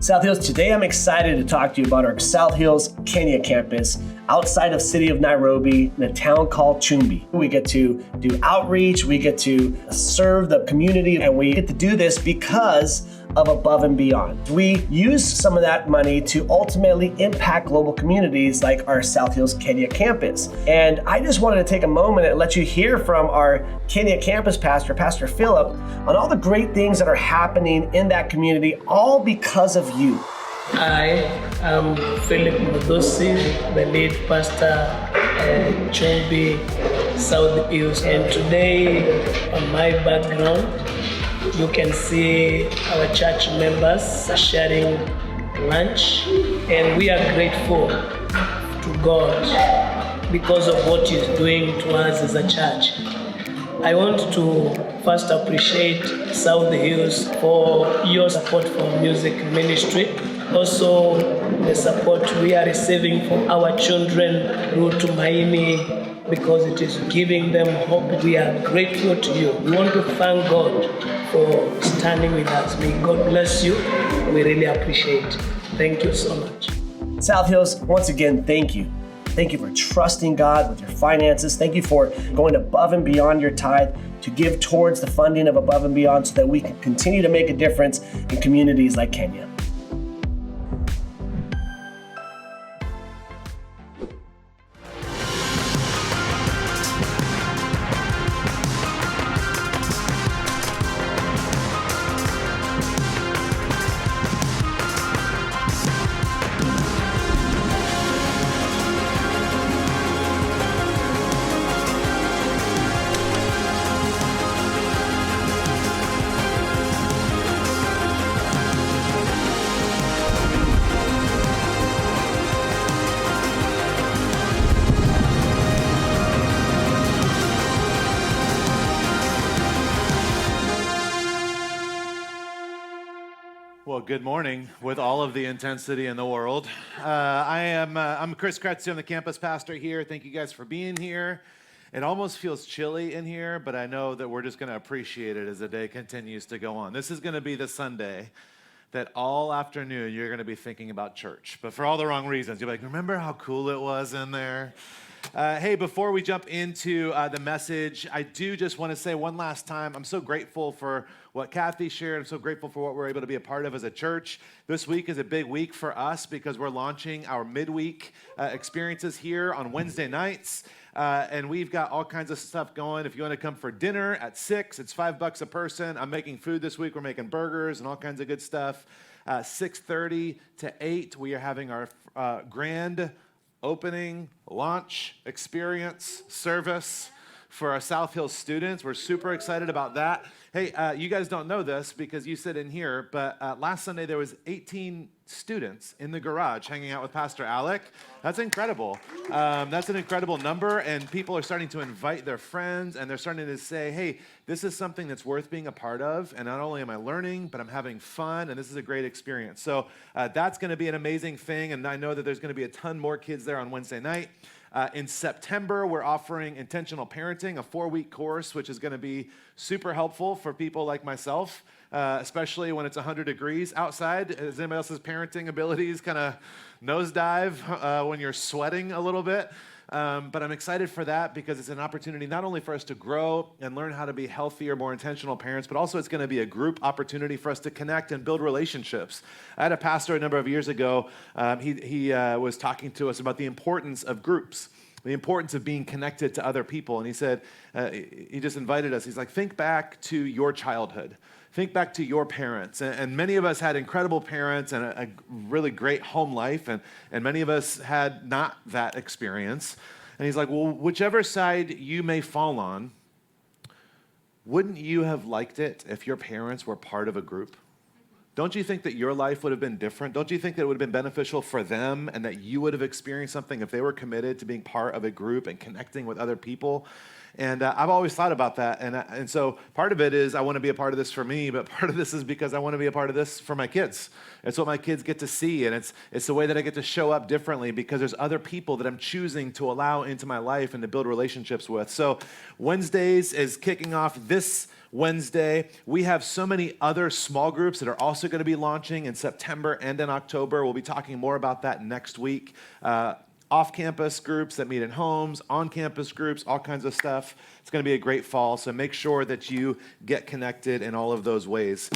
South Hills, today I'm excited to talk to you about our South Hills, Kenya campus outside of city of Nairobi in a town called Chumbi. We get to do outreach, we get to serve the community, and we get to do this because of Above and Beyond. We use some of that money to ultimately impact global communities like our South Hills Kenya campus. And I just wanted to take a moment and let you hear from our Kenya campus pastor, Pastor Philip, on all the great things that are happening in that community, all because of you. I am Philip Mudosi, the lead pastor at Chumbi South Hills. And today, on my background, you can see our church members sharing lunch, and we are grateful to God because of what He's doing to us as a church. I want to first appreciate South Hills for your support for music ministry. Also, the support we are receiving from our children through to Maini, because it is giving them hope. We are grateful to you. We want to thank God for standing with us. May God bless you. We really appreciate it. Thank you so much. South Hills, once again, thank you. Thank you for trusting God with your finances. Thank you for going above and beyond your tithe to give towards the funding of Above and Beyond so that we can continue to make a difference in communities like Kenya. Well, good morning with all of the intensity in the world. I'm Chris Kretzy. I'm the campus pastor here. Thank you guys for being here. It almost feels chilly in here, but I know that we're just going to appreciate it as the day continues to go on. This is going to be the Sunday that all afternoon you're going to be thinking about church, but for all the wrong reasons. You're like, remember how cool it was in there? Hey, before we jump into the message, I do just want to say one last time, I'm so grateful for what Kathy shared. I'm so grateful for what we're able to be a part of as a church. This week is a big week for us because we're launching our midweek experiences here on Wednesday nights. And we've got all kinds of stuff going. If you want to come for dinner at 6, it's $5 a person. I'm making food this week. We're making burgers and all kinds of good stuff. 6:30 to 8, we are having our grand opening launch experience service for our South Hills students. We're super excited about that. Hey, you guys don't know this because you sit in here, but last Sunday there was 18 students in the garage hanging out with Pastor Alec. That's incredible. That's an incredible number, and people are starting to invite their friends, and they're starting to say, hey, this is something that's worth being a part of, and not only am I learning, but I'm having fun, and this is a great experience. So that's going to be an amazing thing, and I know that there's going to be a ton more kids there on Wednesday night. In September, we're offering Intentional Parenting, a 4-week course, which is going to be super helpful for people like myself, especially when it's 100 degrees outside. Does anybody else's parenting abilities kind of nosedive when you're sweating a little bit? But I'm excited for that because it's an opportunity not only for us to grow and learn how to be healthier, more intentional parents, but also it's going to be a group opportunity for us to connect and build relationships. I had a pastor a number of years ago. He was talking to us about the importance of groups, the importance of being connected to other people. And he said, he just invited us. He's like, think back to your childhood. Think back to your parents. And many of us had incredible parents and a really great home life, and many of us had not that experience. And he's like, well, whichever side you may fall on, wouldn't you have liked it if your parents were part of a group? Don't you think that your life would have been different? Don't you think that it would have been beneficial for them and that you would have experienced something if they were committed to being part of a group and connecting with other people? And I've always thought about that. And so part of it is I want to be a part of this for me, but part of this is because I want to be a part of this for my kids. It's what my kids get to see, and it's the way that I get to show up differently because there's other people that I'm choosing to allow into my life and to build relationships with. So Wednesdays is kicking off this Wednesday. We have so many other small groups that are also going to be launching in September and in October. We'll be talking more about that next week. Off-campus groups that meet in homes, on-campus groups, all kinds of stuff. It's going to be a great fall, so make sure that you get connected in all of those ways.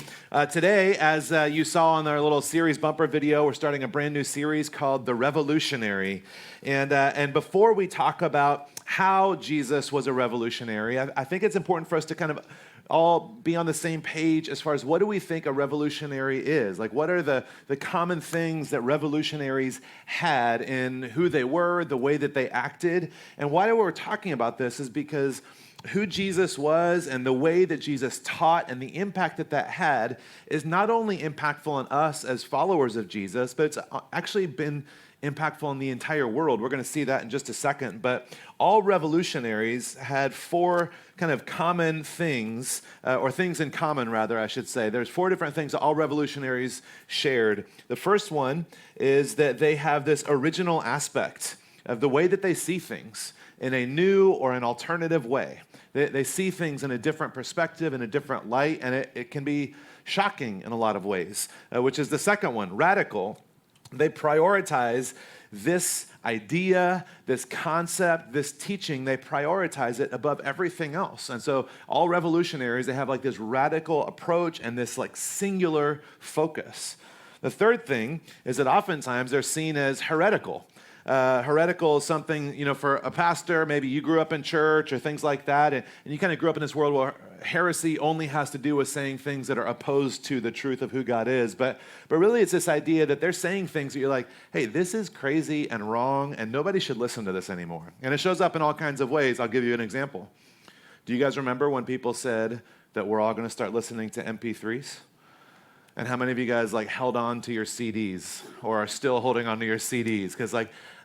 Today, as you saw on our little series bumper video, we're starting a brand new series called The Revolutionary. And before we talk about how Jesus was a revolutionary, I think it's important for us to kind of all be on the same page as far as what do we think a revolutionary is? Like, what are the common things that revolutionaries had in who they were, the way that they acted? And why we're talking about this is because who Jesus was and the way that Jesus taught and the impact that that had is not only impactful on us as followers of Jesus, but it's actually been impactful on the entire world. We're going to see that in just a second. But all revolutionaries had four kind of common things, or things in common, rather, I should say. There's four different things that all revolutionaries shared. The first one is that they have this original aspect of the way that they see things in a new or an alternative way. They see things in a different perspective, in a different light, and it can be shocking in a lot of ways, which is the second one, radical. They prioritize this idea, this concept, this teaching, they prioritize it above everything else. And so all revolutionaries, they have like this radical approach and this like singular focus. The third thing is that oftentimes they're seen as heretical. Heretical is something, for a pastor, maybe you grew up in church or things like that, and you kind of grew up in this world where heresy only has to do with saying things that are opposed to the truth of who God is. But really it's this idea that they're saying things that you're like, hey, this is crazy and wrong, and nobody should listen to this anymore. And it shows up in all kinds of ways. I'll give you an example. Do you guys remember when people said that we're all going to start listening to MP3s? And how many of you guys held on to your CDs or are still holding on to your CDs? Because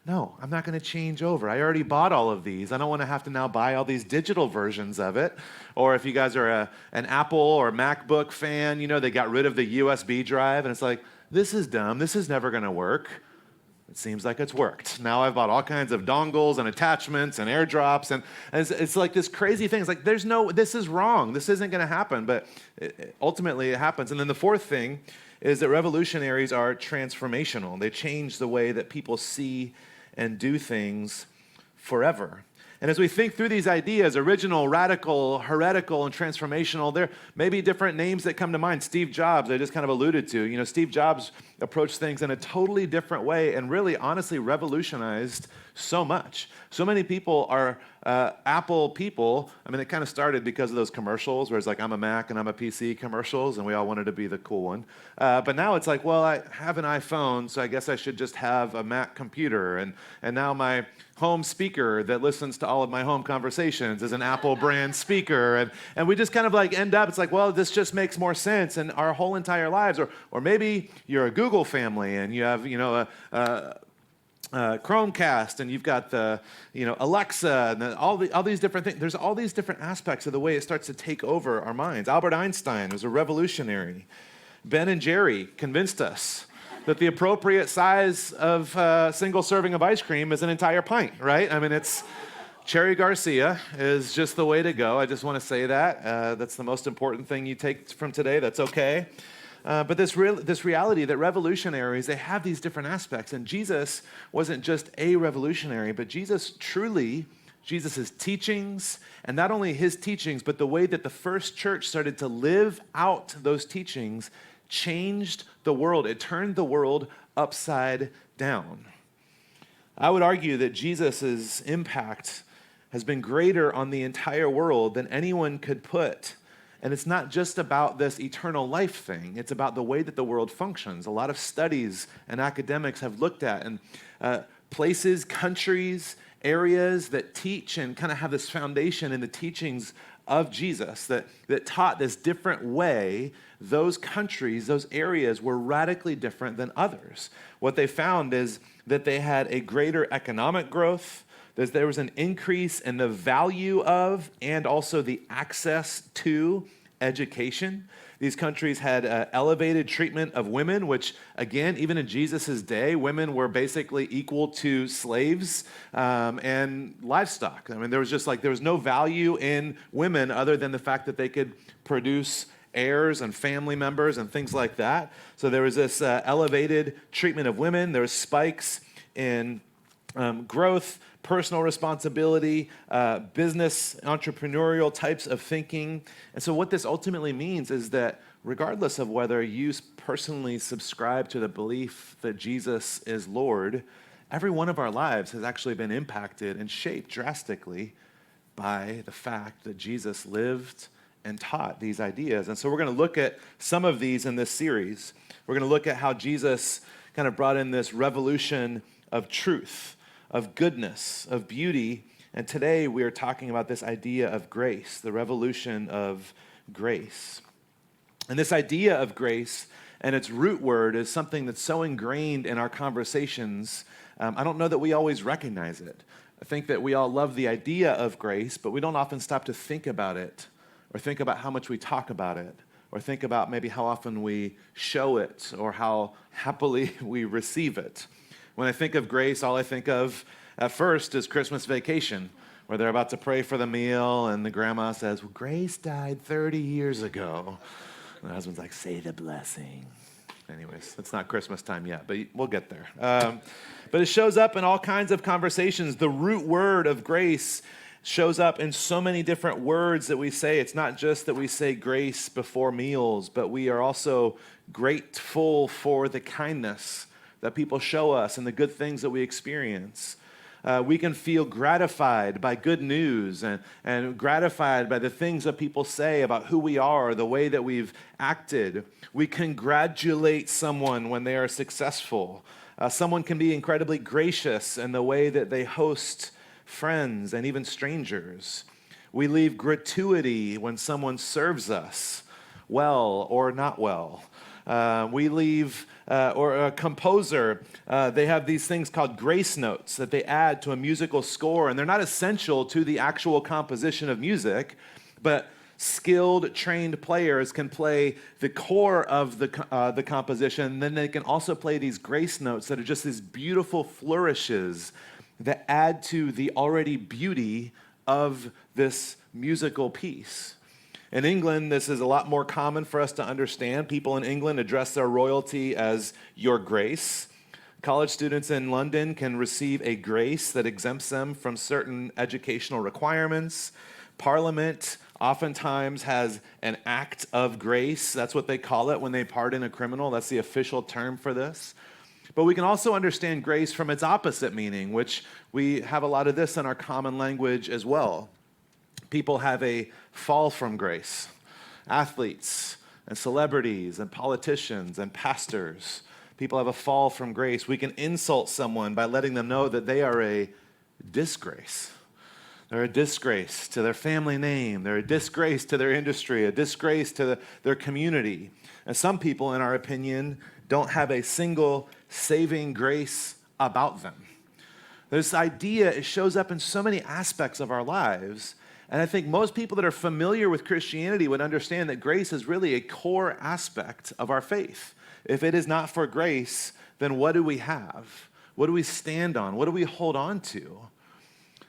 no, I'm not going to change over. I already bought all of these. I don't want to have to now buy all these digital versions of it. Or if you guys are an Apple or MacBook fan, they got rid of the USB drive, and it's like, this is dumb. This is never going to work. It seems like it's worked. Now I've bought all kinds of dongles and attachments and airdrops, and it's like this crazy thing. It's like, this is wrong. This isn't going to happen, but ultimately it happens. And then the fourth thing is that revolutionaries are transformational. They change the way that people see and do things forever. And as we think through these ideas, original, radical, heretical, and transformational, there may be different names that come to mind. Steve Jobs, I just kind of alluded to. Steve Jobs approached things in a totally different way and really, honestly, revolutionized so much. So many people are Apple people. I mean, it kind of started because of those commercials where it's like, I'm a Mac and I'm a PC commercials, and we all wanted to be the cool one. But now it's like, well, I have an iPhone, so I guess I should just have a Mac computer. And now my home speaker that listens to all of my home conversations is an Apple brand speaker. And we just kind of end up, it's like, well, this just makes more sense in our whole entire lives. Or maybe you're a Google family and you have, Chromecast, and you've got the, Alexa, and all these different things. There's all these different aspects of the way it starts to take over our minds. Albert Einstein was a revolutionary. Ben and Jerry convinced us that the appropriate size of a single serving of ice cream is an entire pint, right? I mean, Cherry Garcia is just the way to go. I just want to say that. That's the most important thing you take from today. That's okay. But this reality that revolutionaries, they have these different aspects. And Jesus wasn't just a revolutionary, but Jesus' teachings, and not only his teachings, but the way that the first church started to live out those teachings changed the world. It turned the world upside down. I would argue that Jesus' impact has been greater on the entire world than anyone could put. And it's not just about this eternal life thing. It's about the way that the world functions. A lot of studies and academics have looked at and places, countries, areas that teach and kind of have this foundation in the teachings of Jesus that taught this different way. Those countries, those areas were radically different than others. What they found is that they had a greater economic growth. There was an increase in the value of and also the access to education. These countries had elevated treatment of women, which, again, even in Jesus' day, women were basically equal to slaves and livestock. I mean, there was no value in women other than the fact that they could produce heirs and family members and things like that. So there was this elevated treatment of women. There was spikes in growth, personal responsibility, business, entrepreneurial types of thinking. And so what this ultimately means is that regardless of whether you personally subscribe to the belief that Jesus is Lord, every one of our lives has actually been impacted and shaped drastically by the fact that Jesus lived and taught these ideas. And so we're going to look at some of these in this series. We're going to look at how Jesus kind of brought in this revolution of truth, of goodness, of beauty. And today we are talking about this idea of grace, the revolution of grace. And this idea of grace and its root word is something that's so ingrained in our conversations, I don't know that we always recognize it. I think that we all love the idea of grace, but we don't often stop to think about it, or think about how much we talk about it, or think about maybe how often we show it, or how happily we receive it. When I think of grace, all I think of at first is Christmas Vacation, where they're about to pray for the meal, and the grandma says, well, Grace died 30 years ago. And the husband's like, say the blessing. Anyways, it's not Christmas time yet, but we'll get there. But it shows up in all kinds of conversations. The root word of grace shows up in so many different words that we say. It's not just that we say grace before meals, but we are also grateful for the kindness that people show us and the good things that we experience. We can feel gratified by good news and gratified by the things that people say about who we are, the way that we've acted. We congratulate someone when they are successful. Someone can be incredibly gracious in the way that they host friends and even strangers. We leave gratuity when someone serves us well or not well. Or a composer, they have these things called grace notes that they add to a musical score, and they're not essential to the actual composition of music, but skilled, trained players can play the core of the composition. Then they can also play these grace notes that are just these beautiful flourishes that add to the already beauty of this musical piece. In England, this is a lot more common for us to understand. People in England address their royalty as Your Grace. College students in London can receive a grace that exempts them from certain educational requirements. Parliament oftentimes has an act of grace. That's what they call it when they pardon a criminal. That's the official term for this. But we can also understand grace from its opposite meaning, which we have a lot of this in our common language as well. People have a fall from grace. Athletes and celebrities and politicians and pastors, people have a fall from grace. We can insult someone by letting them know that they are a disgrace. They're a disgrace to their family name. They're a disgrace to their industry, a disgrace to their community. And some people, in our opinion, don't have a single saving grace about them. This idea, it shows up in so many aspects of our lives. And I think most people that are familiar with Christianity would understand that grace is really a core aspect of our faith. If it is not for grace, then what do we have? What do we stand on? What do we hold on to?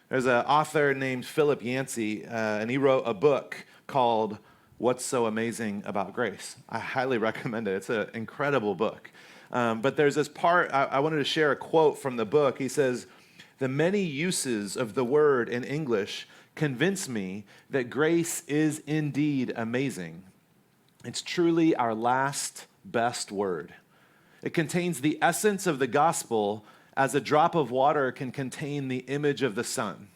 There's an author named Philip Yancey, and he wrote a book called What's So Amazing About Grace. I highly recommend it. It's an incredible book. But there's this part, I wanted to share a quote from the book. He says, "The many uses of the word in English convince me that grace is indeed amazing. It's truly our last best word. It contains the essence of the gospel as a drop of water can contain the image of the sun.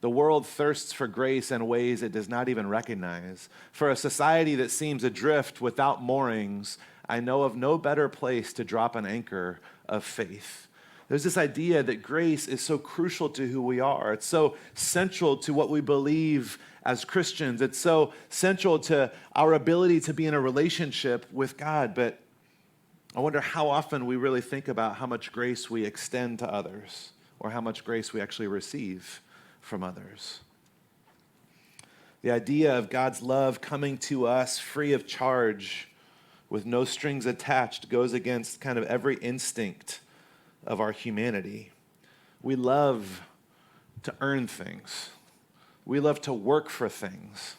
The world thirsts for grace in ways it does not even recognize. For a society that seems adrift without moorings, I know of no better place to drop an anchor of faith." There's this idea that grace is so crucial to who we are. It's so central to what we believe as Christians. It's so central to our ability to be in a relationship with God. But I wonder how often we really think about how much grace we extend to others, or how much grace we actually receive from others. The idea of God's love coming to us free of charge with no strings attached goes against kind of every instinct of our humanity. We love to earn things. We love to work for things.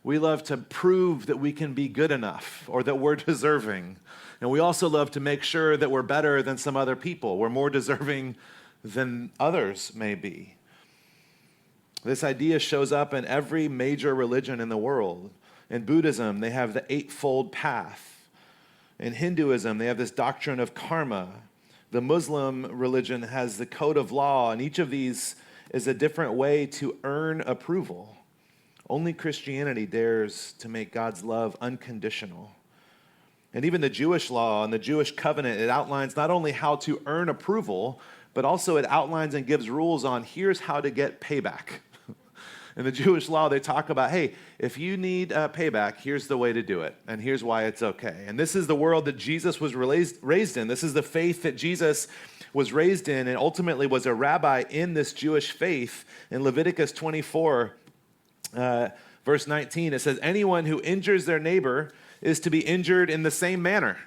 We love to prove that we can be good enough or that we're deserving. And we also love to make sure that we're better than some other people. We're more deserving than others may be. This idea shows up in every major religion in the world. In Buddhism, they have the Eightfold Path. In Hinduism, they have this doctrine of karma. The Muslim religion has the code of law, and each of these is a different way to earn approval. Only Christianity dares to make God's love unconditional. And even the Jewish law and the Jewish covenant, it outlines not only how to earn approval, but also it outlines and gives rules on here's how to get payback. In the Jewish law, they talk about, hey, if you need payback, here's the way to do it, and here's why it's okay. And this is the world that Jesus was raised in. This is the faith that Jesus was raised in and ultimately was a rabbi in this Jewish faith. In Leviticus 24, verse 19, it says, anyone who injures their neighbor is to be injured in the same manner,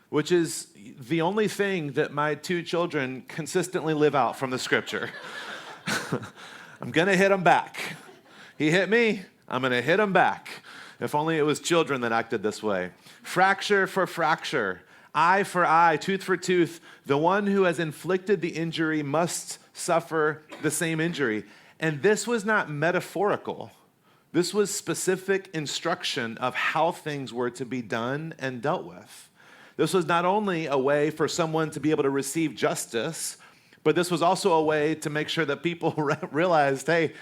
which is the only thing that my two children consistently live out from the scripture. I'm going to hit him back. He hit me, I'm going to hit him back. If only it was children that acted this way. Fracture for fracture, eye for eye, tooth for tooth. The one who has inflicted the injury must suffer the same injury. And this was not metaphorical. This was specific instruction of how things were to be done and dealt with. This was not only a way for someone to be able to receive justice, but this was also a way to make sure that people realized, hey,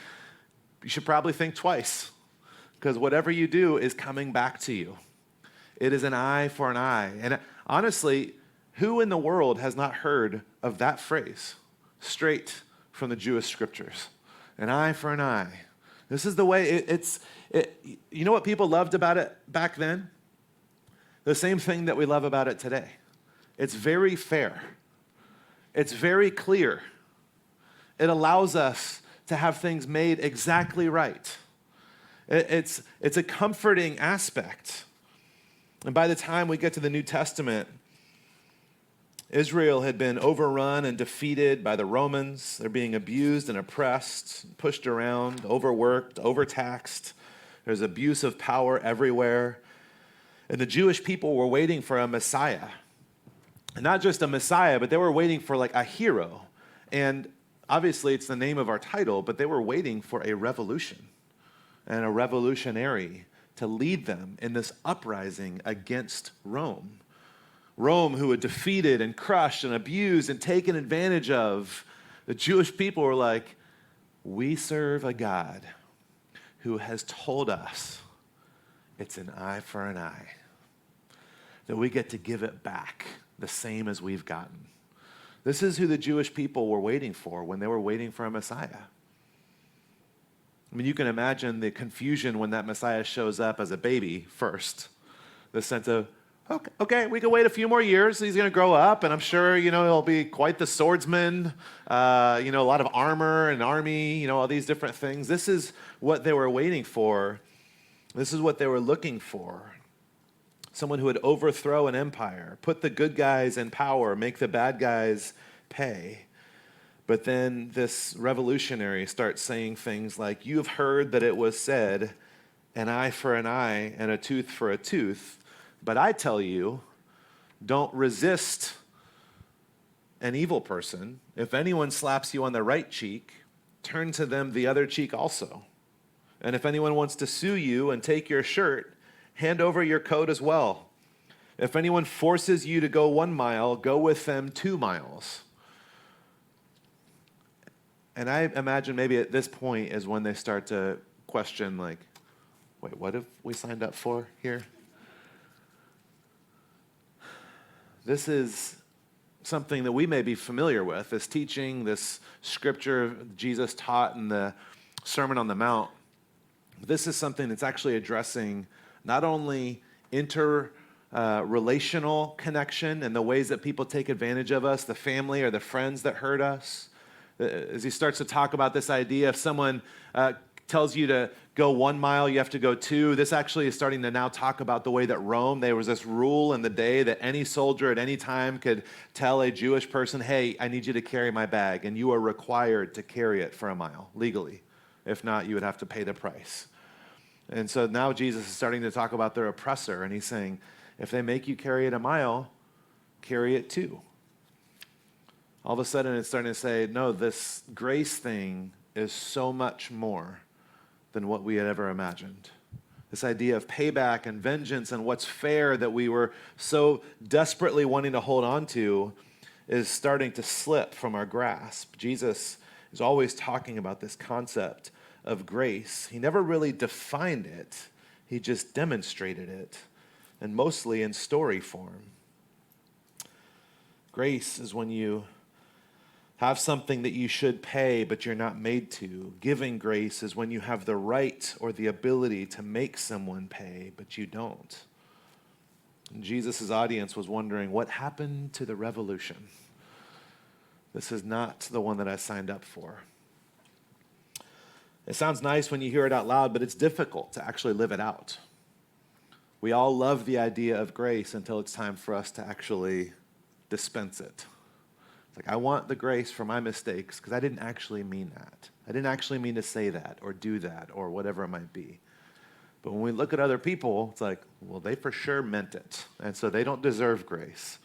you should probably think twice, because whatever you do is coming back to you. It is an eye for an eye. And honestly, who in the world has not heard of that phrase straight from the Jewish scriptures? An eye for an eye. This is the way you know what people loved about it back then? The same thing that we love about it today. It's very fair. It's very clear. It allows us to have things made exactly right. It's a comforting aspect. And by the time we get to the New Testament, Israel had been overrun and defeated by the Romans. They're being abused and oppressed, pushed around, overworked, overtaxed. There's abuse of power everywhere. And the Jewish people were waiting for a Messiah. And not just a Messiah, but they were waiting for like a hero. And obviously it's the name of our title, but they were waiting for a revolution and a revolutionary to lead them in this uprising against Rome. Rome, who had defeated and crushed and abused and taken advantage of. The Jewish people were like, we serve a God who has told us it's an eye for an eye, that we get to give it back the same as we've gotten. This is who the Jewish people were waiting for when they were waiting for a Messiah. I mean, you can imagine the confusion when that Messiah shows up as a baby first. The sense of, okay, we can wait a few more years. He's going to grow up, and I'm sure, he'll be quite the swordsman, a lot of armor and army, all these different things. This is what they were waiting for. This is what they were looking for. Someone who would overthrow an empire, put the good guys in power, make the bad guys pay. But then this revolutionary starts saying things like, you have heard that it was said, an eye for an eye and a tooth for a tooth. But I tell you, don't resist an evil person. If anyone slaps you on the right cheek, turn to them the other cheek also. And if anyone wants to sue you and take your shirt, hand over your coat as well. If anyone forces you to go 1 mile, go with them 2 miles. And I imagine maybe at this point is when they start to question, like, wait, what have we signed up for here? This is something that we may be familiar with, this teaching, this scripture Jesus taught in the Sermon on the Mount. This is something that's actually addressing not only interrelational connection and the ways that people take advantage of us, the family or the friends that hurt us. As he starts to talk about this idea, if someone tells you to go 1 mile, you have to go 2. This actually is starting to now talk about the way that Rome, there was this rule in the day that any soldier at any time could tell a Jewish person, hey, I need you to carry my bag, and you are required to carry it for 1 mile legally. If not, you would have to pay the price. And so now Jesus is starting to talk about their oppressor, and he's saying, if they make you carry it 1 mile, carry it 2. All of a sudden, it's starting to say, no, this grace thing is so much more than what we had ever imagined. This idea of payback and vengeance and what's fair that we were so desperately wanting to hold on to is starting to slip from our grasp. Jesus is always talking about this concept of grace. He never really defined it. He just demonstrated it, and mostly in story form. Grace is when you have something that you should pay, but you're not made to. Giving grace is when you have the right or the ability to make someone pay, but you don't. And Jesus' audience was wondering, what happened to the revolution? This is not the one that I signed up for. It sounds nice when you hear it out loud, but it's difficult to actually live it out. We all love the idea of grace until it's time for us to actually dispense it. It's like, I want the grace for my mistakes because I didn't actually mean that. I didn't actually mean to say that or do that or whatever it might be. But when we look at other people, it's like, well, they for sure meant it. And so they don't deserve grace.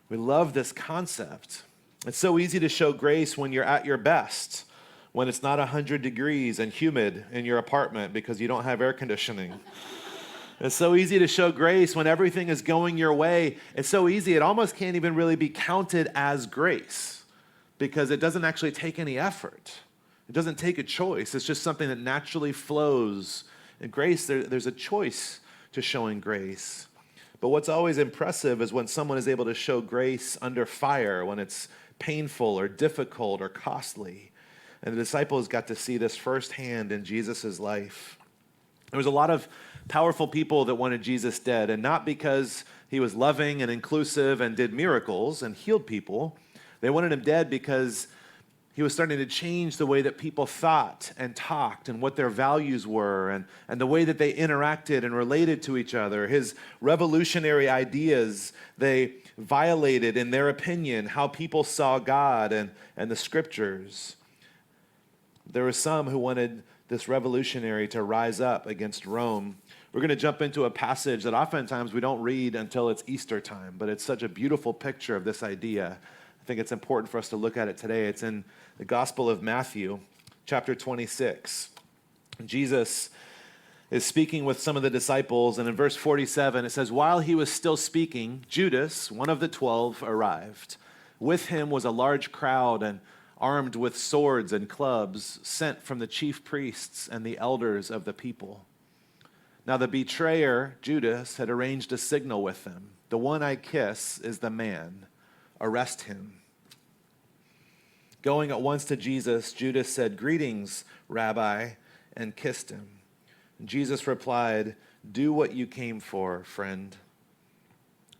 We love this concept. It's so easy to show grace when you're at your best, when it's not 100 degrees and humid in your apartment because you don't have air conditioning. It's so easy to show grace when everything is going your way. It's so easy, it almost can't even really be counted as grace because it doesn't actually take any effort. It doesn't take a choice. It's just something that naturally flows. In grace, there's a choice to showing grace. But what's always impressive is when someone is able to show grace under fire, when it's painful or difficult or costly. And the disciples got to see this firsthand in Jesus' life. There was a lot of powerful people that wanted Jesus dead, and not because he was loving and inclusive and did miracles and healed people. They wanted him dead because he was starting to change the way that people thought and talked and what their values were and the way that they interacted and related to each other. His revolutionary ideas, they violated, in their opinion, how people saw God and the scriptures. There were some who wanted this revolutionary to rise up against Rome. We're going to jump into a passage that oftentimes we don't read until it's Easter time, but it's such a beautiful picture of this idea. I think it's important for us to look at it today. It's in the Gospel of Matthew, chapter 26. Jesus is speaking with some of the disciples, and in verse 47, it says, while he was still speaking, Judas, one of the 12, arrived. With him was a large crowd, and armed with swords and clubs, sent from the chief priests and the elders of the people. Now the betrayer, Judas, had arranged a signal with them. The one I kiss is the man. Arrest him. Going at once to Jesus, Judas said, greetings, Rabbi, and kissed him. And Jesus replied, do what you came for, friend.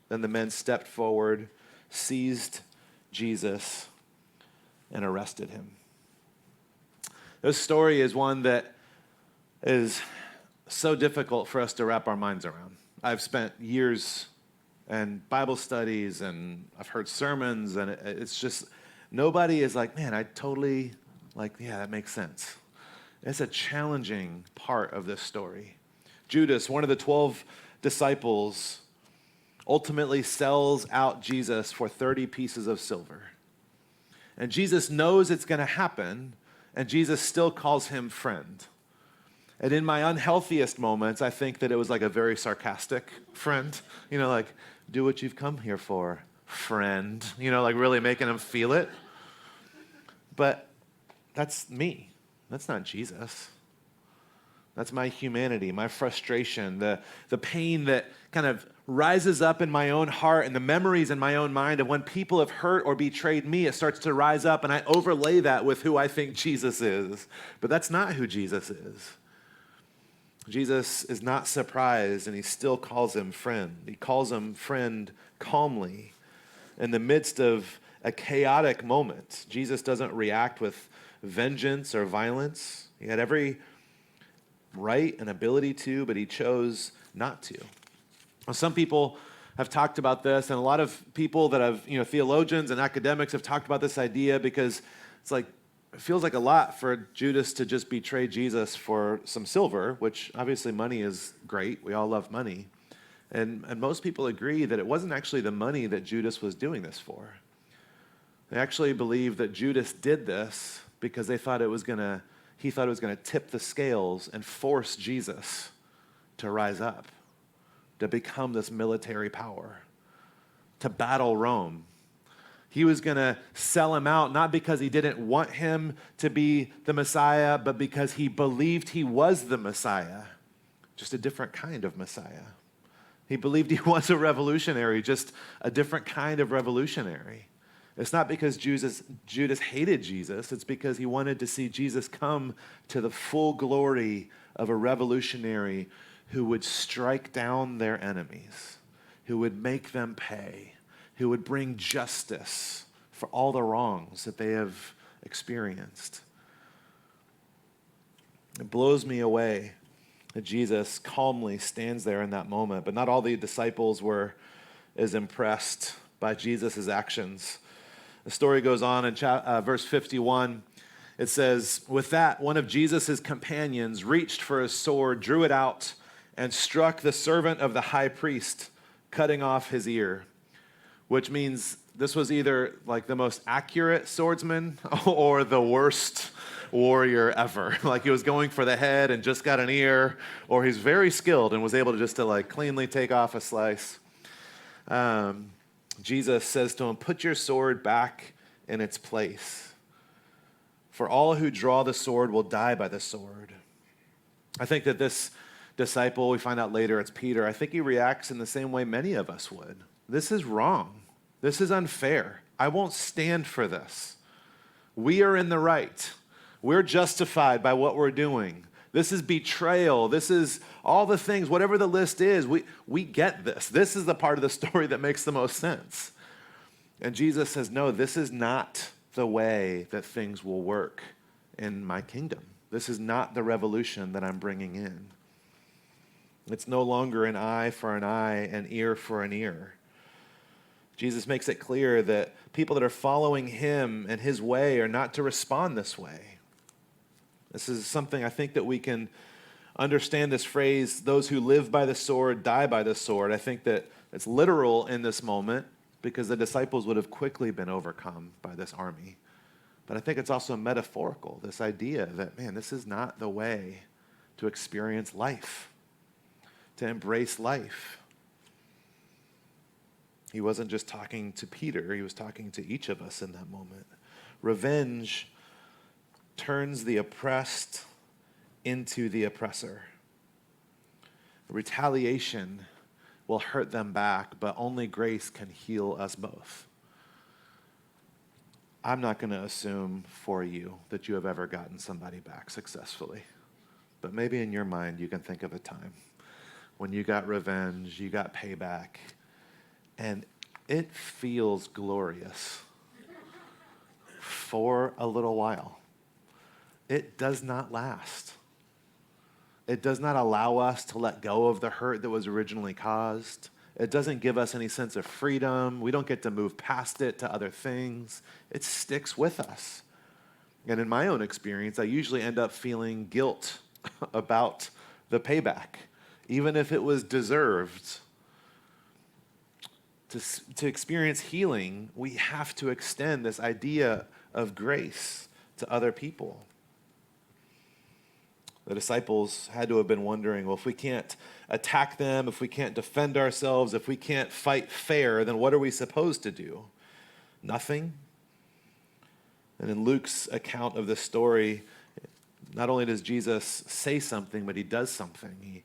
Then the men stepped forward, seized Jesus, and arrested him. This story is one that is so difficult for us to wrap our minds around. I've spent years in Bible studies, and I've heard sermons, and it's just, nobody is like, man, I totally, yeah, that makes sense. It's a challenging part of this story. Judas, one of the 12 disciples, ultimately sells out Jesus for 30 pieces of silver. And Jesus knows it's going to happen, and Jesus still calls him friend. And in my unhealthiest moments, I think that it was like a very sarcastic friend. You know, like, do what you've come here for, friend. You know, like really making him feel it. But that's me. That's not Jesus. That's my humanity, my frustration, the pain that kind of rises up in my own heart and the memories in my own mind of when people have hurt or betrayed me. It starts to rise up, and I overlay that with who I think Jesus is. But that's not who Jesus is. Jesus is not surprised, and he still calls him friend. He calls him friend calmly. In the midst of a chaotic moment, Jesus doesn't react with vengeance or violence. He had every right and ability to, but he chose not to. Well, some people have talked about this, and a lot of people that have, theologians and academics have talked about this idea because it's like, it feels like a lot for Judas to just betray Jesus for some silver, which obviously money is great. We all love money. And most people agree that it wasn't actually the money that Judas was doing this for. They actually believe that Judas did this because he thought it was going to tip the scales and force Jesus to rise up, to become this military power, to battle Rome. He was going to sell him out, not because he didn't want him to be the Messiah, but because he believed he was the Messiah, just a different kind of Messiah. He believed he was a revolutionary, just a different kind of revolutionary. It's not because Judas hated Jesus. It's because he wanted to see Jesus come to the full glory of a revolutionary who would strike down their enemies, who would make them pay, who would bring justice for all the wrongs that they have experienced. It blows me away that Jesus calmly stands there in that moment, but not all the disciples were as impressed by Jesus' actions. The story goes on in verse 51. It says, "With that, one of Jesus' companions reached for his sword, drew it out, and struck the servant of the high priest, cutting off his ear," which means this was either like the most accurate swordsman or the worst warrior ever. Like he was going for the head and just got an ear, or he's very skilled and was able to just cleanly take off a slice. Jesus says to him, "Put your sword back in its place. For all who draw the sword will die by the sword." I think that this disciple, we find out later it's Peter, I think he reacts in the same way many of us would. This is wrong. This is unfair. I won't stand for this. We are in the right. We're justified by what we're doing. This is betrayal. This is all the things, whatever the list is, we get this. This is the part of the story that makes the most sense. And Jesus says, no, this is not the way that things will work in my kingdom. This is not the revolution that I'm bringing in. It's no longer an eye for an eye, an ear for an ear. Jesus makes it clear that people that are following him and his way are not to respond this way. This is something I think that we can understand this phrase, those who live by the sword die by the sword. I think that it's literal in this moment because the disciples would have quickly been overcome by this army. But I think it's also metaphorical, this idea that, man, this is not the way to experience life, to embrace life. He wasn't just talking to Peter, he was talking to each of us in that moment. Revenge turns the oppressed into the oppressor. Retaliation will hurt them back, but only grace can heal us both. I'm not going to assume for you that you have ever gotten somebody back successfully, but maybe in your mind you can think of a time when you got revenge, you got payback, and it feels glorious for a little while. It does not last. It does not allow us to let go of the hurt that was originally caused. It doesn't give us any sense of freedom. We don't get to move past it to other things. It sticks with us. And in my own experience, I usually end up feeling guilt about the payback, even if it was deserved. To experience healing, we have to extend this idea of grace to other people. The disciples had to have been wondering, well, if we can't attack them, if we can't defend ourselves, if we can't fight fair, then what are we supposed to do? Nothing. And in Luke's account of this story, not only does Jesus say something, but he does something.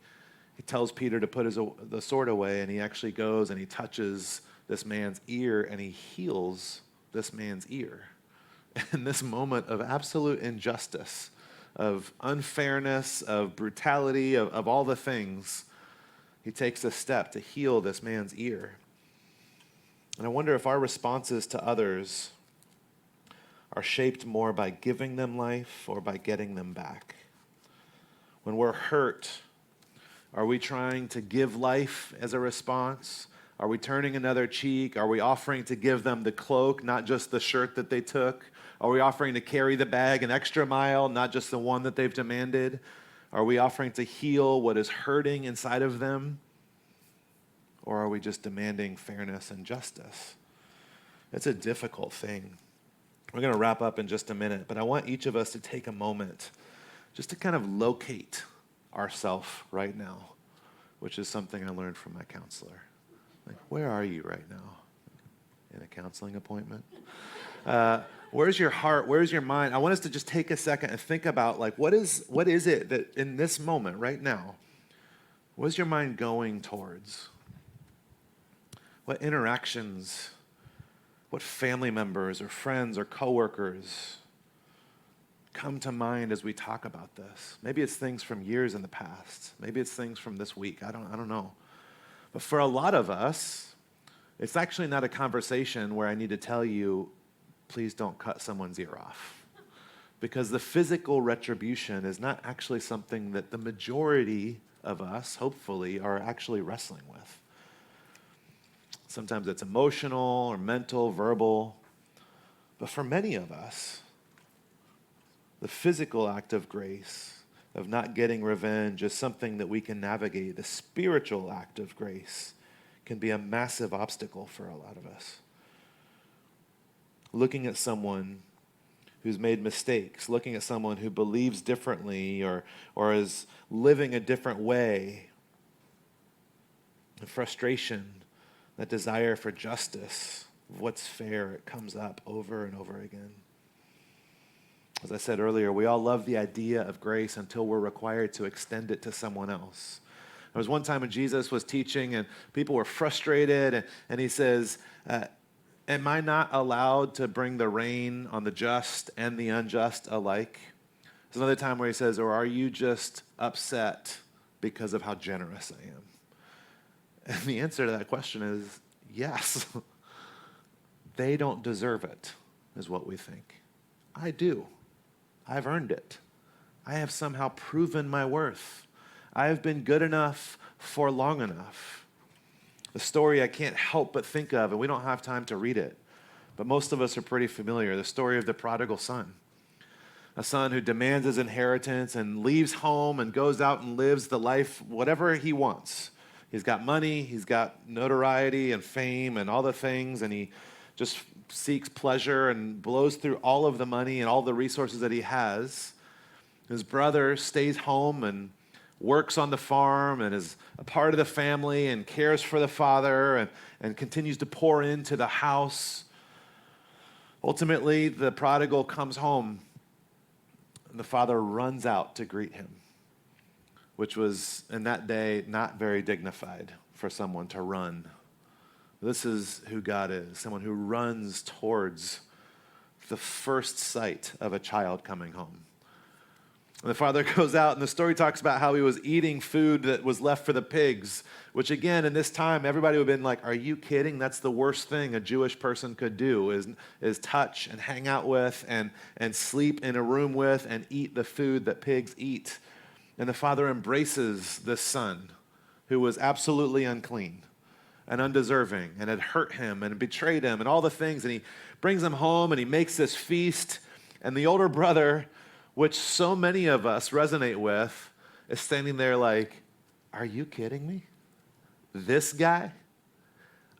He tells Peter to put the sword away, and he actually goes and he touches this man's ear, and he heals this man's ear. In this moment of absolute injustice, of unfairness, of brutality, of all the things, he takes a step to heal this man's ear. And I wonder if our responses to others are shaped more by giving them life or by getting them back? When we're hurt, are we trying to give life as a response? Are we turning another cheek? Are we offering to give them the cloak, not just the shirt that they took? Are we offering to carry the bag an extra mile, not just the one that they've demanded? Are we offering to heal what is hurting inside of them? Or are we just demanding fairness and justice? It's a difficult thing. We're going to wrap up in just a minute, but I want each of us to take a moment just to kind of locate ourselves right now, which is something I learned from my counselor. Like, where are you right now? In a counseling appointment? Where's your heart? Where's your mind? I want us to just take a second and think about, like, what is it that in this moment right now, what is your mind going towards? What interactions, what family members or friends or coworkers come to mind as we talk about this? Maybe it's things from years in the past. Maybe it's things from this week. I don't know. But for a lot of us, it's actually not a conversation where I need to tell you, please don't cut someone's ear off. Because the physical retribution is not actually something that the majority of us, hopefully, are actually wrestling with. Sometimes it's emotional or mental, verbal. But for many of us, the physical act of grace, of not getting revenge, is something that we can navigate. The spiritual act of grace can be a massive obstacle for a lot of us. Looking at someone who's made mistakes, looking at someone who believes differently or is living a different way, the frustration, that desire for justice, what's fair, it comes up over and over again. As I said earlier, we all love the idea of grace until we're required to extend it to someone else. There was one time when Jesus was teaching and people were frustrated, and he says, am I not allowed to bring the rain on the just and the unjust alike? There's another time where he says, or are you just upset because of how generous I am? And the answer to that question is yes. They don't deserve it, is what we think. I do. I've earned it. I have somehow proven my worth. I have been good enough for long enough. The story I can't help but think of, and we don't have time to read it, but most of us are pretty familiar, the story of the prodigal son. A son who demands his inheritance and leaves home and goes out and lives the life, whatever he wants. He's got money, he's got notoriety and fame and all the things, and he just seeks pleasure and blows through all of the money and all the resources that he has. His brother stays home and works on the farm and is a part of the family and cares for the father and continues to pour into the house. Ultimately, the prodigal comes home and the father runs out to greet him, which was, in that day, not very dignified for someone to run. This is who God is, someone who runs towards the first sight of a child coming home. And the father goes out, and the story talks about how he was eating food that was left for the pigs, which again, in this time, everybody would have been like, are you kidding? That's the worst thing a Jewish person could do, is touch and hang out with and sleep in a room with and eat the food that pigs eat. And the father embraces this son who was absolutely unclean and undeserving and had hurt him and betrayed him and all the things. And he brings him home and he makes this feast. And the older brother, which so many of us resonate with, is standing there like, are you kidding me? This guy?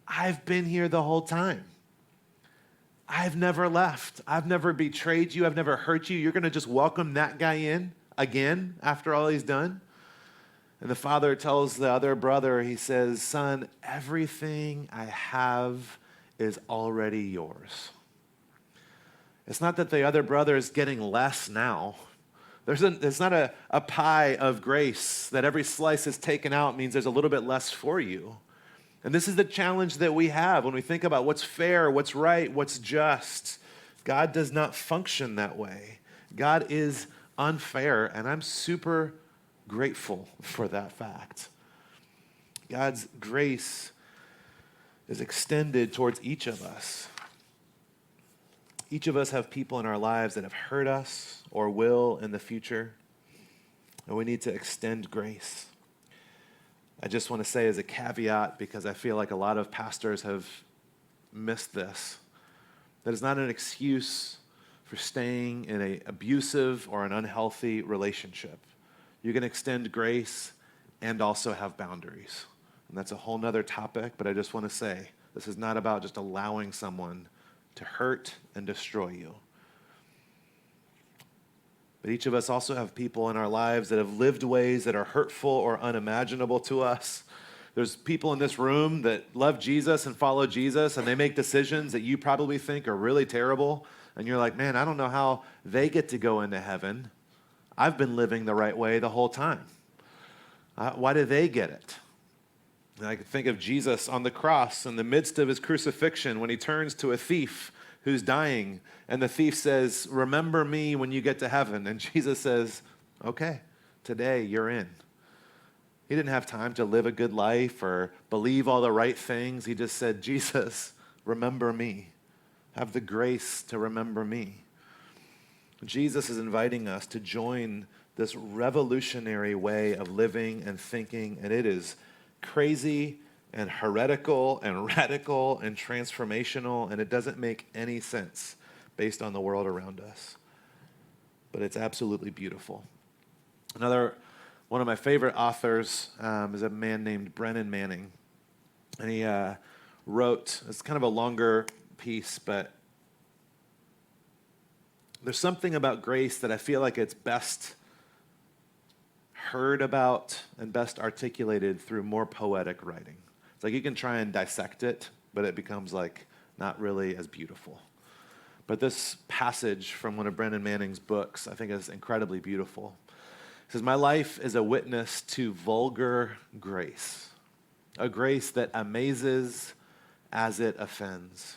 I've been here the whole time. I've never left. I've never betrayed you. I've never hurt you. You're going to just welcome that guy in again after all he's done? And the father tells the other brother, he says, son, everything I have is already yours. It's not that the other brother is getting less now. There's not a pie of grace that every slice is taken out means there's a little bit less for you. And this is the challenge that we have when we think about what's fair, what's right, what's just. God does not function that way. God is unfair, and I'm super grateful for that fact. God's grace is extended towards each of us. Each of us have people in our lives that have hurt us or will in the future, and we need to extend grace. I just want to say as a caveat, because I feel like a lot of pastors have missed this, that it's not an excuse for staying in an abusive or an unhealthy relationship. You can extend grace and also have boundaries. And that's a whole nother topic, but I just want to say, this is not about just allowing someone to hurt and destroy you. But each of us also have people in our lives that have lived ways that are hurtful or unimaginable to us. There's people in this room that love Jesus and follow Jesus, and they make decisions that you probably think are really terrible. And you're like, man, I don't know how they get to go into heaven. I've been living the right way the whole time. Why do they get it? And I can think of Jesus on the cross in the midst of his crucifixion when he turns to a thief who's dying, and the thief says, remember me when you get to heaven. And Jesus says, okay, today you're in. He didn't have time to live a good life or believe all the right things. He just said, Jesus, remember me. Have the grace to remember me. Jesus is inviting us to join this revolutionary way of living and thinking, and it is crazy and heretical and radical and transformational, and it doesn't make any sense based on the world around us. But it's absolutely beautiful. One of my favorite authors is a man named Brennan Manning, and he wrote, it's kind of a longer piece, but there's something about grace that I feel like it's best heard about and best articulated through more poetic writing. It's like you can try and dissect it, but it becomes like not really as beautiful. But this passage from one of Brennan Manning's books, I think is incredibly beautiful. It says, my life is a witness to vulgar grace, a grace that amazes as it offends.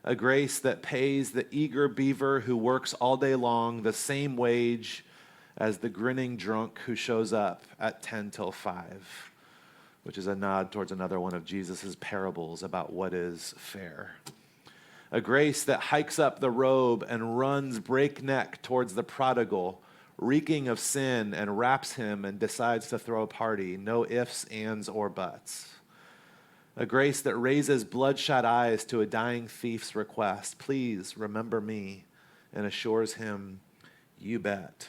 A grace that pays the eager beaver who works all day long the same wage as the grinning drunk who shows up at 10 till 5, which is a nod towards another one of Jesus' parables about what is fair. A grace that hikes up the robe and runs breakneck towards the prodigal, reeking of sin, and wraps him and decides to throw a party, no ifs, ands, or buts. A grace that raises bloodshot eyes to a dying thief's request, please remember me, and assures him, you bet.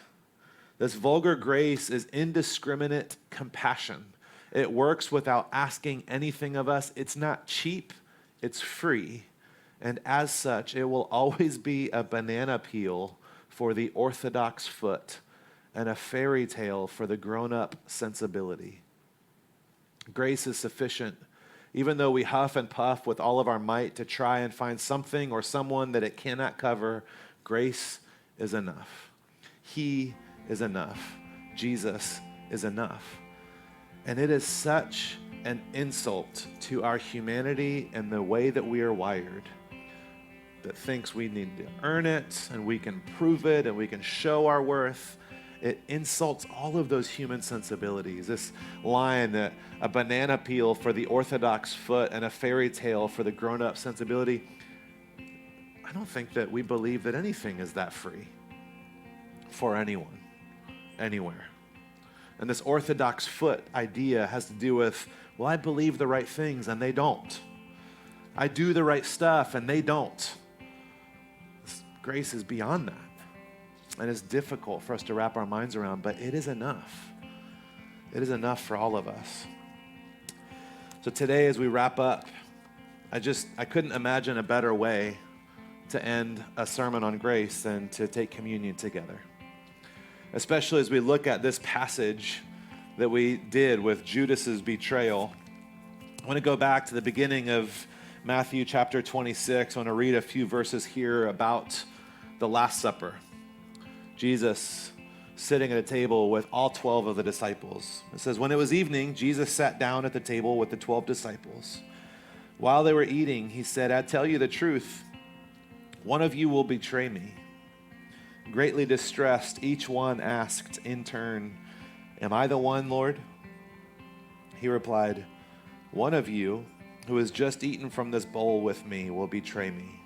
This vulgar grace is indiscriminate compassion. It works without asking anything of us. It's not cheap, it's free. And as such, it will always be a banana peel for the orthodox foot and a fairy tale for the grown-up sensibility. Grace is sufficient, even though we huff and puff with all of our might to try and find something or someone that it cannot cover. Grace is enough. He is enough. Jesus is enough. And it is such an insult to our humanity and the way that we are wired that thinks we need to earn it and we can prove it and we can show our worth. It insults all of those human sensibilities. This line that a banana peel for the orthodox foot and a fairy tale for the grown-up sensibility. I don't think that we believe that anything is that free for anyone, anywhere. And this orthodox foot idea has to do with, well, I believe the right things and they don't. I do the right stuff and they don't. This grace is beyond that. And it's difficult for us to wrap our minds around, but it is enough. It is enough for all of us. So today, as we wrap up, I couldn't imagine a better way to end a sermon on grace than to take communion together. Especially as we look at this passage that we did with Judas's betrayal. I want to go back to the beginning of Matthew chapter 26. I want to read a few verses here about the Last Supper. Jesus sitting at a table with all 12 of the disciples. It says, when it was evening, Jesus sat down at the table with the 12 disciples. While they were eating, he said, I tell you the truth, one of you will betray me. Greatly distressed, each one asked in turn, am I the one, Lord? He replied, one of you who has just eaten from this bowl with me will betray me.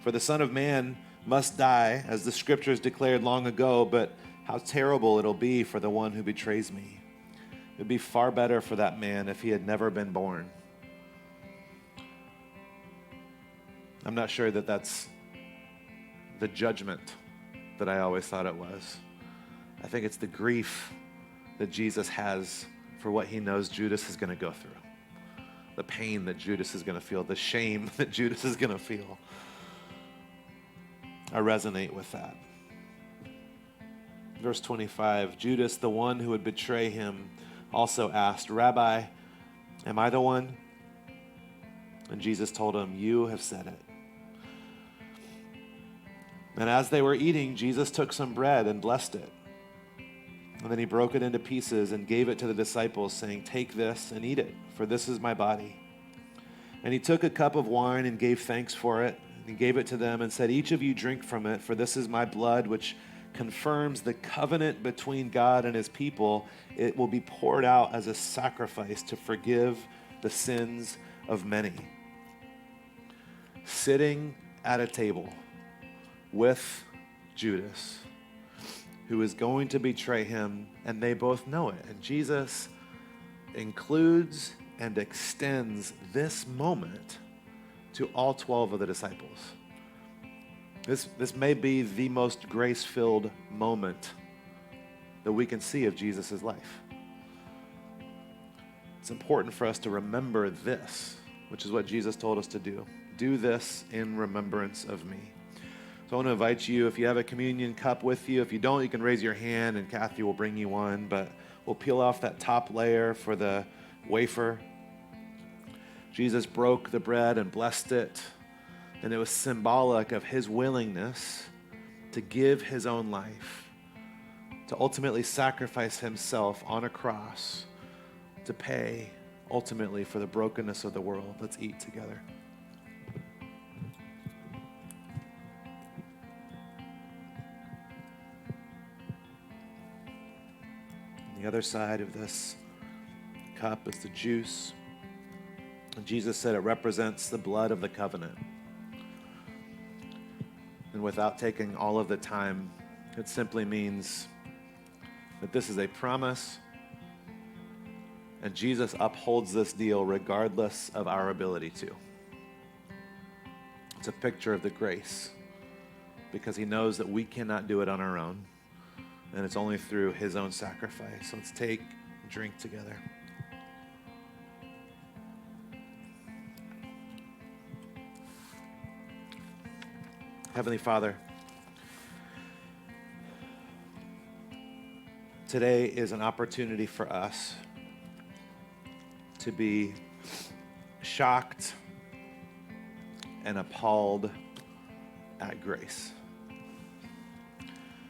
For the Son of Man must die, as the scriptures declared long ago, but how terrible it'll be for the one who betrays me. It would be far better for that man if he had never been born. I'm not sure that that's the judgment that I always thought it was. I think it's the grief that Jesus has for what he knows Judas is going to go through. The pain that Judas is going to feel, the shame that Judas is going to feel. I resonate with that. Verse 25, Judas, the one who would betray him, also asked, Rabbi, am I the one? And Jesus told him, you have said it. And as they were eating, Jesus took some bread and blessed it. And then he broke it into pieces and gave it to the disciples, saying, take this and eat it, for this is my body. And he took a cup of wine and gave thanks for it. And he gave it to them and said, each of you drink from it, for this is my blood, which confirms the covenant between God and his people. It will be poured out as a sacrifice to forgive the sins of many. Sitting at a table with Judas, who is going to betray him, and they both know it. And Jesus includes and extends this moment to all 12 of the disciples. This may be the most grace-filled moment that we can see of Jesus' life. It's important for us to remember this, which is what Jesus told us to do. Do this in remembrance of me. So I want to invite you, if you have a communion cup with you, if you don't, you can raise your hand and Kathy will bring you one, but we'll peel off that top layer for the wafer. Jesus broke the bread and blessed it, and it was symbolic of his willingness to give his own life, to ultimately sacrifice himself on a cross, to pay ultimately for the brokenness of the world. Let's eat together. The other side of this cup is the juice. And Jesus said it represents the blood of the covenant. And without taking all of the time, it simply means that this is a promise, and Jesus upholds this deal regardless of our ability to. It's a picture of the grace, because he knows that we cannot do it on our own. And it's only through his own sacrifice. So let's take and drink together. Heavenly Father, today is an opportunity for us to be shocked and appalled at grace.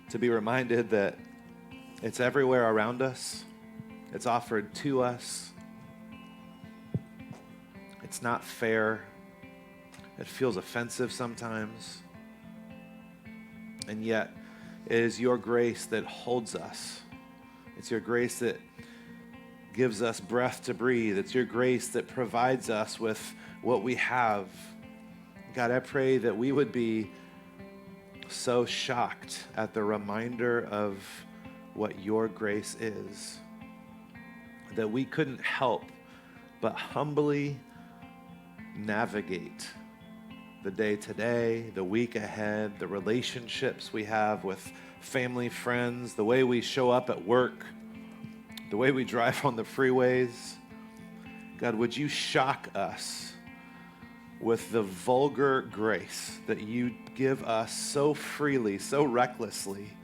To be reminded that it's everywhere around us. It's offered to us. It's not fair. It feels offensive sometimes. And yet, it is your grace that holds us. It's your grace that gives us breath to breathe. It's your grace that provides us with what we have. God, I pray that we would be so shocked at the reminder of what your grace is, that we couldn't help but humbly navigate the day today, the week ahead, the relationships we have with family, friends, the way we show up at work, the way we drive on the freeways. God, would you shock us with the vulgar grace that you give us so freely, so recklessly,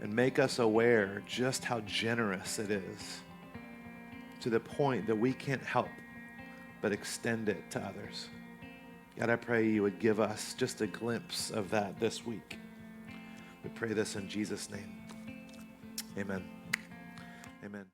and make us aware just how generous it is, to the point that we can't help but extend it to others. God, I pray you would give us just a glimpse of that this week. We pray this in Jesus' name. Amen. Amen.